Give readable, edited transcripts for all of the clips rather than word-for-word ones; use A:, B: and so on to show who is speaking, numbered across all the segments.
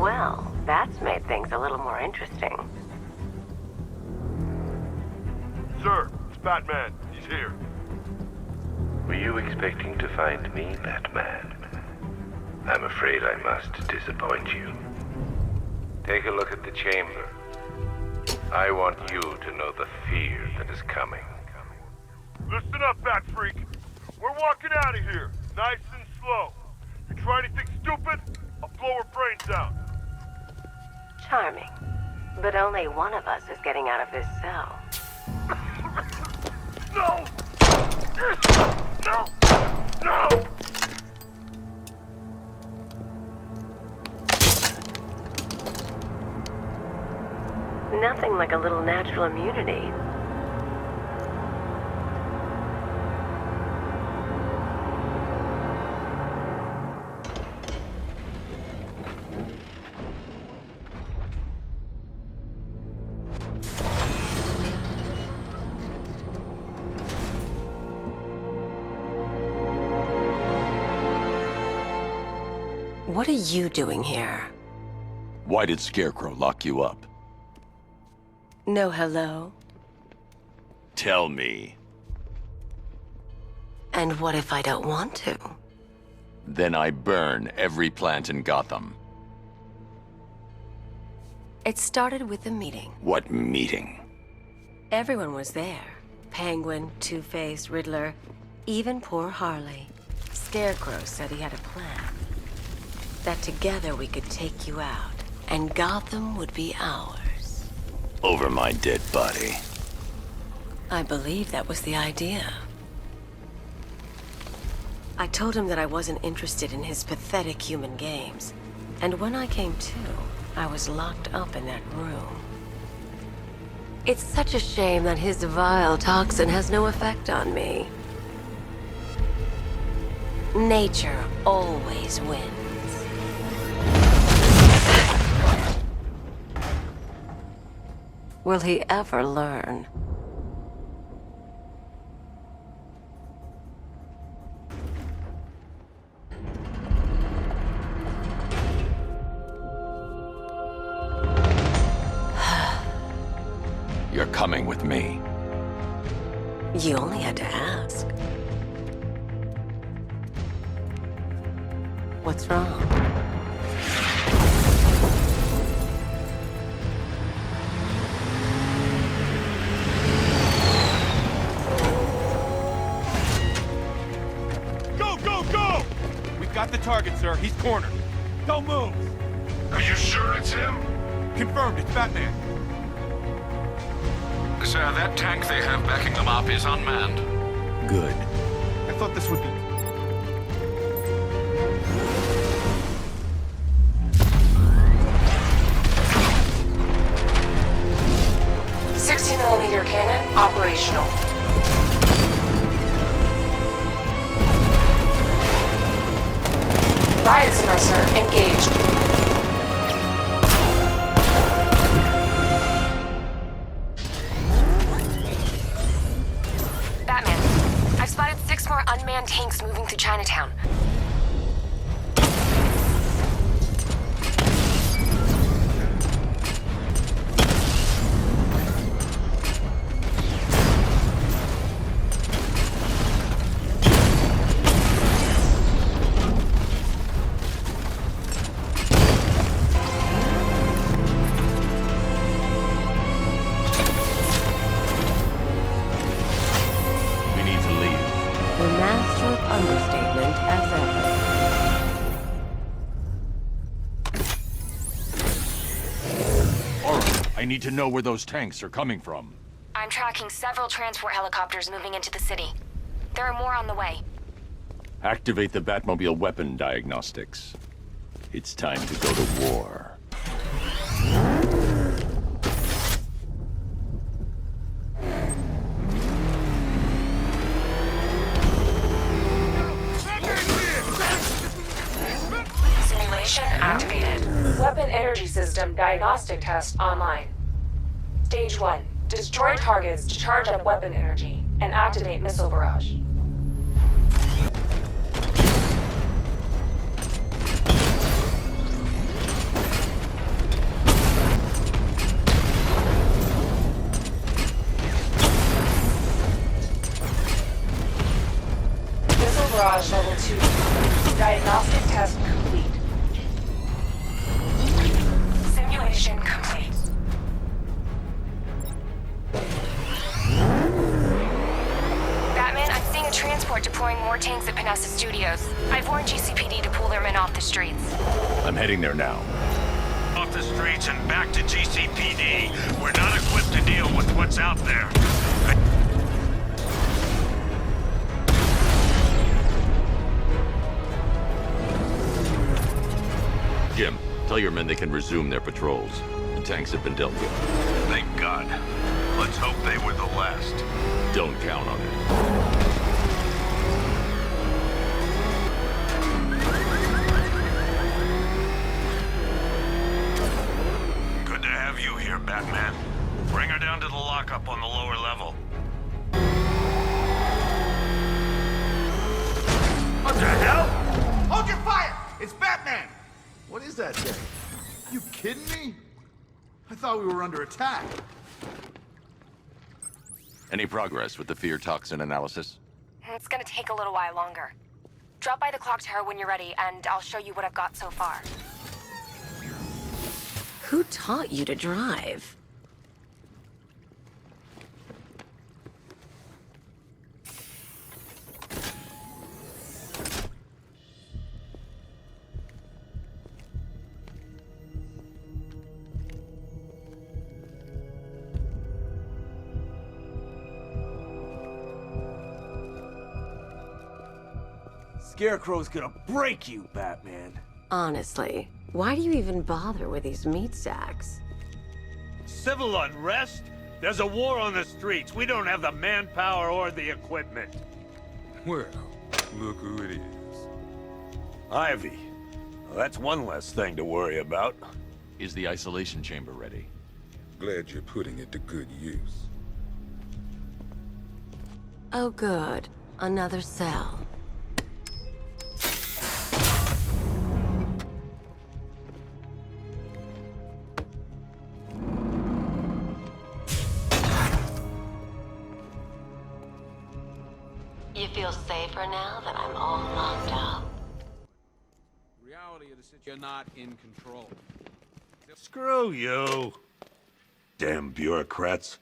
A: Well, that's made things a little more interesting.
B: Sir, it's Batman. He's here.
C: Were you expecting to find me, Batman? I'm afraid I must disappoint you. Take a look at the chamber. I want you to know the fear that is coming.
B: Listen up, Bat Freak. We're walking out of here, nice and slow. You try anything stupid, I'll blow her brains out.
A: Charming. But only one of us is getting out of this cell.
B: No! No! No!
A: Nothing like a little natural immunity. What are you doing here?
D: Why did Scarecrow lock you up?
A: No hello?
D: Tell me.
A: And what if I don't want to?
D: Then I burn every plant in Gotham.
A: It started with a meeting.
D: What meeting?
A: Everyone was there. Penguin, Two-Face, Riddler, even poor Harley. Scarecrow said he had a plan. That together we could take you out, and Gotham would be ours.
D: Over my dead body.
A: I believe that was the idea. I told him that I wasn't interested in his pathetic human games. And when I came to, I was locked up in that room. It's such a shame that his vile toxin has no effect on me. Nature always wins. Will he ever learn?
D: You're coming with me.
A: You only had to ask. What's wrong?
E: Got the target, sir. He's cornered. Don't move.
B: Are you sure it's him?
E: Confirmed. It's Batman.
F: Sir, that tank they have backing them up is unmanned.
E: Good. I thought this would be...
A: .60mm cannon operational. Riot suppressor engaged. Batman, I've spotted 6 more unmanned tanks moving through Chinatown. Understatement as ever.
D: All right, I need to know where those tanks are coming from.
G: I'm tracking several transport helicopters moving into the city. There are more on the way.
D: Activate the Batmobile weapon diagnostics. It's time to go to war.
A: Activated. Weapon energy system diagnostic test online. Stage 1. Destroy targets to charge up weapon energy and activate missile barrage.
H: Diagnostic test complete.
G: Simulation complete. Batman, I'm seeing a transport deploying more tanks at Panessa Studios. I've warned GCPD to pull their men off the streets.
D: I'm heading there now.
I: Off the streets and back to GCPD. We're not equipped to deal with what's out there.
D: Jim, tell your men they can resume their patrols. The tanks have been dealt with.
I: Thank God. Let's hope they were the last.
D: Don't count on it.
I: Good to have you here, Batman. Bring her down to the lockup on the lower level.
B: What the hell?
J: Hold your fire! It's Batman! What is that thing? You kidding me? I thought we were under attack.
D: Any progress with the fear toxin analysis?
G: It's gonna take a little while longer. Drop by the clock tower when you're ready, and I'll show you what I've got so far.
A: Who taught you to drive?
J: Scarecrow's gonna break you, Batman.
A: Honestly, why do you even bother with these meat sacks?
I: Civil unrest? There's a war on the streets. We don't have the manpower or the equipment.
K: Well, look who it is.
I: Ivy. Well, that's one less thing to worry about.
D: Is the isolation chamber ready?
K: Glad you're putting it to good use.
A: Oh good, another cell. You feel safer now that I'm all locked up?
E: Reality of the situation, you're not in control.
I: Screw you. Damn bureaucrats.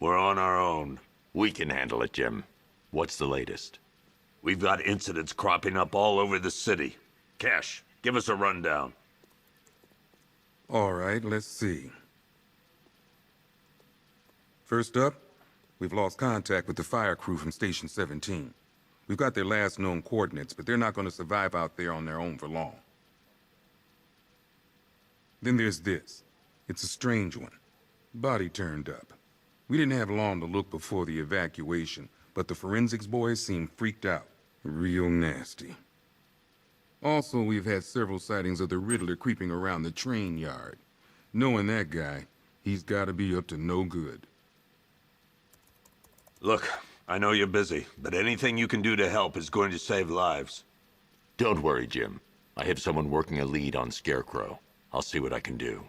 I: We're on our own.
D: We can handle it, Jim. What's the latest?
I: We've got incidents cropping up all over the city. Cash, give us a rundown.
K: All right, let's see. First up, we've lost contact with the fire crew from Station 17. We've got their last known coordinates, but they're not going to survive out there on their own for long. Then there's this. It's a strange one. Body turned up. We didn't have long to look before the evacuation, but the forensics boys seem freaked out. Real nasty. Also, we've had several sightings of the Riddler creeping around the train yard. Knowing that guy, he's gotta be up to no good.
I: Look, I know you're busy, but anything you can do to help is going to save lives.
D: Don't worry, Jim. I have someone working a lead on Scarecrow. I'll see what I can do.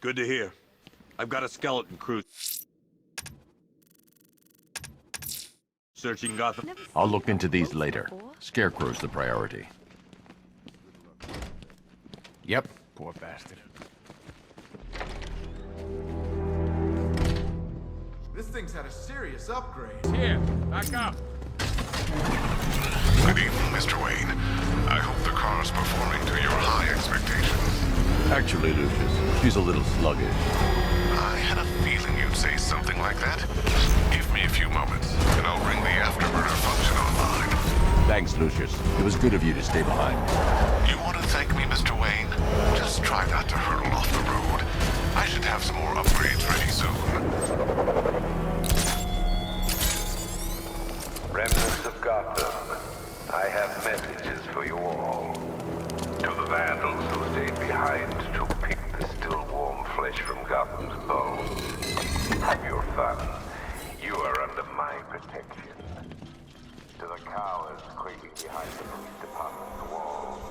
I: Good to hear. I've got a skeleton crew searching Gotham.
D: I'll look into these later. Scarecrow's the priority.
E: Yep. Poor bastard.
J: This thing's had a serious upgrade.
E: Here, back up.
B: Good evening, Mr. Wayne. I hope the car's performing to your high expectations.
D: Actually, Lucius, she's a little sluggish.
B: I had a feeling you'd say something like that. Give me a few moments, and I'll bring the afterburner function online.
D: Thanks, Lucius. It was good of you to stay behind.
B: You want to thank me, Mr. Wayne? Just try not to hurtle off the road. I should have some more upgrades ready soon.
C: Remnants of Gotham, I have messages for you all. To the vandals who stayed behind to pick the still warm flesh from Gotham's bones. Have your fun. You are under my protection. To the cowards quaking behind the police department's walls,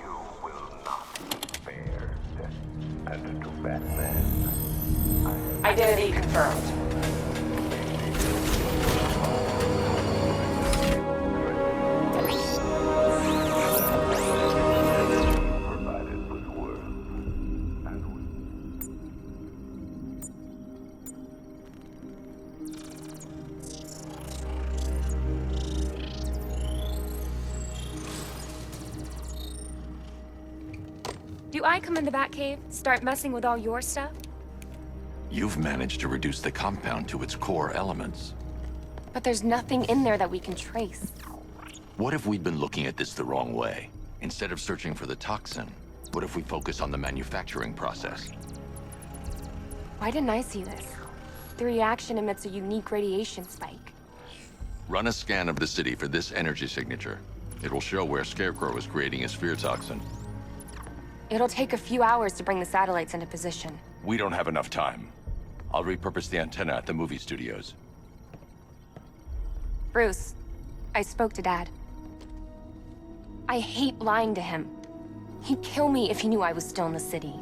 C: you will not be spared. And to Batman,
H: Identity confirmed.
G: Do I come in the Batcave, start messing with all your stuff?
L: You've managed to reduce the compound to its core elements.
G: But there's nothing in there that we can trace.
L: What if we'd been looking at this the wrong way? Instead of searching for the toxin, what if we focus on the manufacturing process?
G: Why didn't I see this? The reaction emits a unique radiation spike.
L: Run a scan of the city for this energy signature. It will show where Scarecrow is creating his fear toxin.
G: It'll take a few hours to bring the satellites into position.
D: We don't have enough time. I'll repurpose the antenna at the movie studios.
G: Bruce, I spoke to Dad. I hate lying to him. He'd kill me if he knew I was still in the city.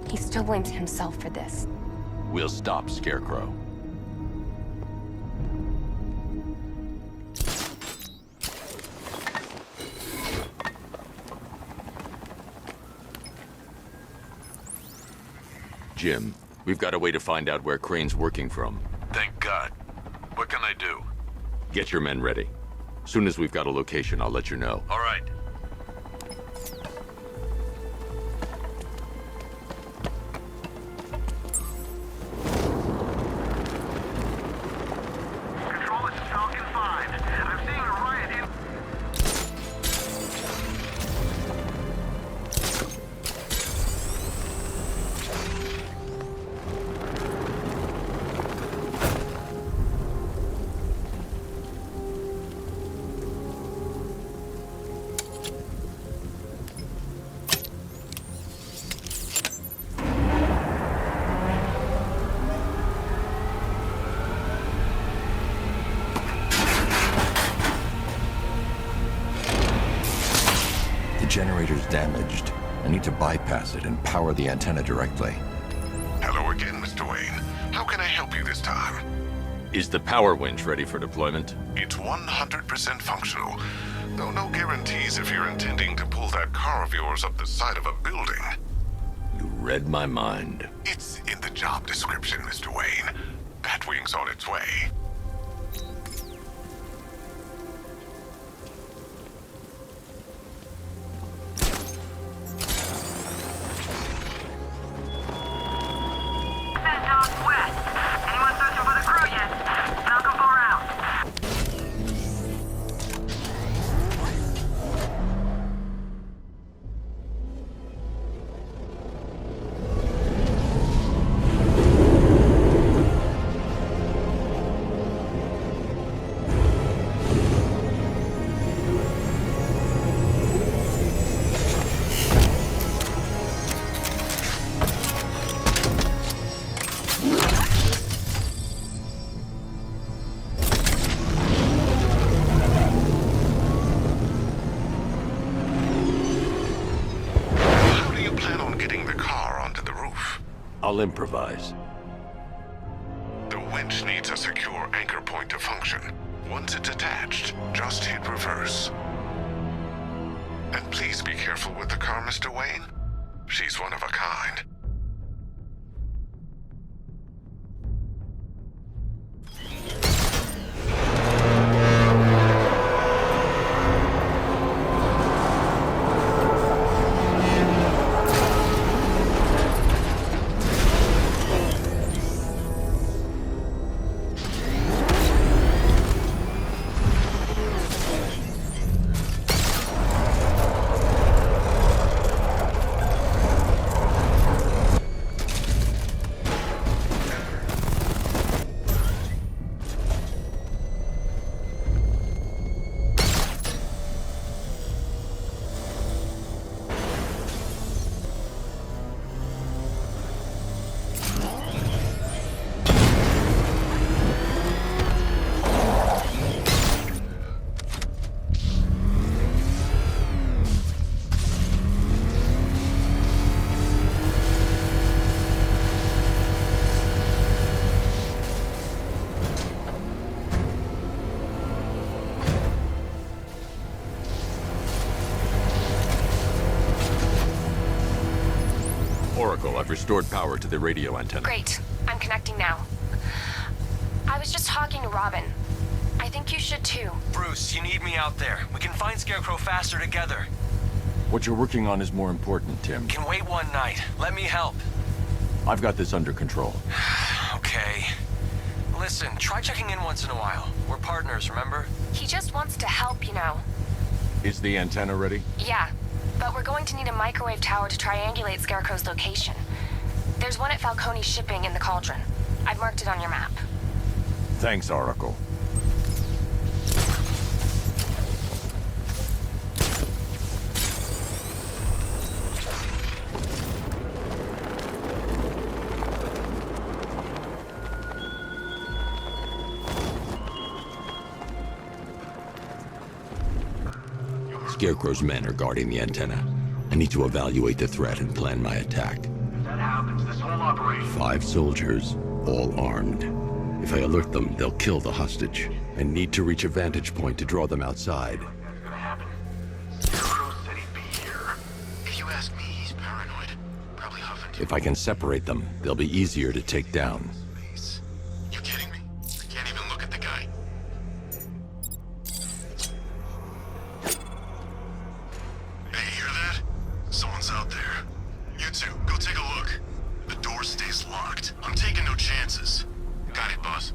G: He still blames himself for this.
D: We'll stop Scarecrow. Jim, we've got a way to find out where Crane's working from.
F: Thank God. What can I do?
D: Get your men ready. Soon as we've got a location, I'll let you know.
F: All right.
B: Control, this is Falcon 5. I'm seeing a riot in...
L: The generator's damaged. I need to bypass it and power the antenna directly.
C: Hello again, Mr. Wayne. How can I help you this time?
D: Is the power winch ready for deployment?
C: It's 100% functional, though no guarantees if you're intending to pull that car of yours up the side of a building.
D: You read my mind.
C: It's in the job description, Mr. Wayne. Batwing's on its way.
D: I'll improvise.
C: The winch needs a secure anchor point to function. Once it's attached, just hit reverse. And please be careful with the car, Mr. Wayne. She's one of a kind.
D: I've restored power to the radio antenna.
G: Great. I'm connecting now. I was just talking to Robin. I think you should too.
M: Bruce, you need me out there. We can find Scarecrow faster together.
D: What you're working on is more important, Tim.
M: Can wait one night. Let me help.
D: I've got this under control.
M: Okay. Listen, try checking in once in a while. We're partners, remember?
G: He just wants to help, you know.
D: Is the antenna ready?
G: Yeah, but we're going to need a microwave tower to triangulate Scarecrow's location. There's one at Falcone's shipping in the Cauldron. I've marked it on your map.
D: Thanks, Oracle.
L: Scarecrow's men are guarding the antenna. I need to evaluate the threat and plan my attack.
N: If that happens, this whole operation...
L: 5 soldiers, all armed. If I alert them, they'll kill the hostage. I need to reach a vantage point to draw them outside.
N: That's gonna happen. Scarecrow said he'd be here. If you ask me, he's paranoid. Probably huffing too.
L: If I can separate them, they'll be easier to take down.
N: You kidding me? I can't even look at the guy. Hey, hear that? Someone's out there. You two, go take a look. The door stays locked. I'm taking no chances. Got it, boss.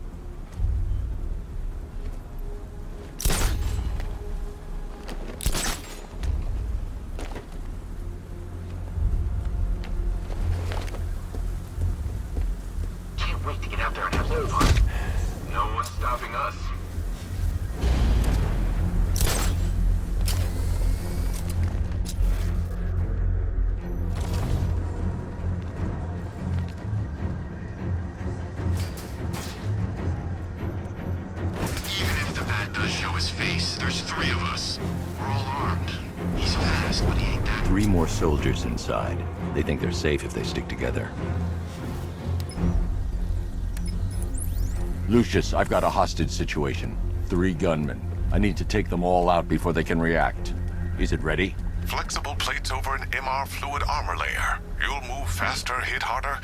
N: Can't wait to get out there and have some fun. No one's stopping us. Even if the bat does show his face, there's 3 of us. We're all armed. He's fast, but he ain't that.
L: 3 more soldiers inside. They think they're safe if they stick together.
D: Lucius, I've got a hostage situation. 3 gunmen. I need to take them all out before they can react. Is it ready?
F: Flexible plates over an MR fluid armor layer. You'll move faster, hit harder,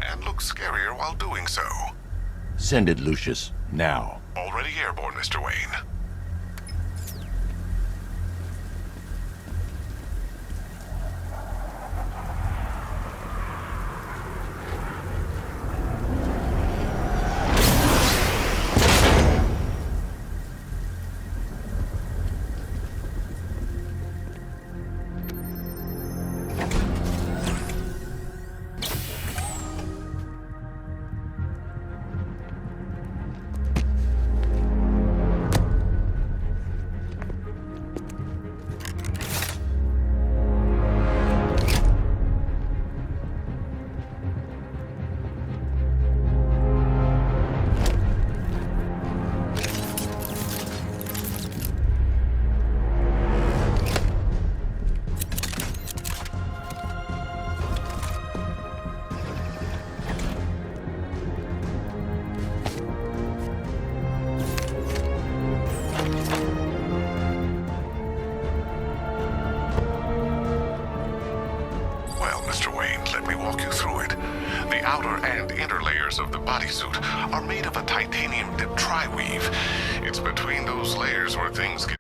F: and look scarier while doing so.
D: Send it, Lucius. Now.
F: Already airborne, Mr. Wayne. outer and inner layers of the bodysuit are made of a titanium dip tri-weave. It's between those layers where things get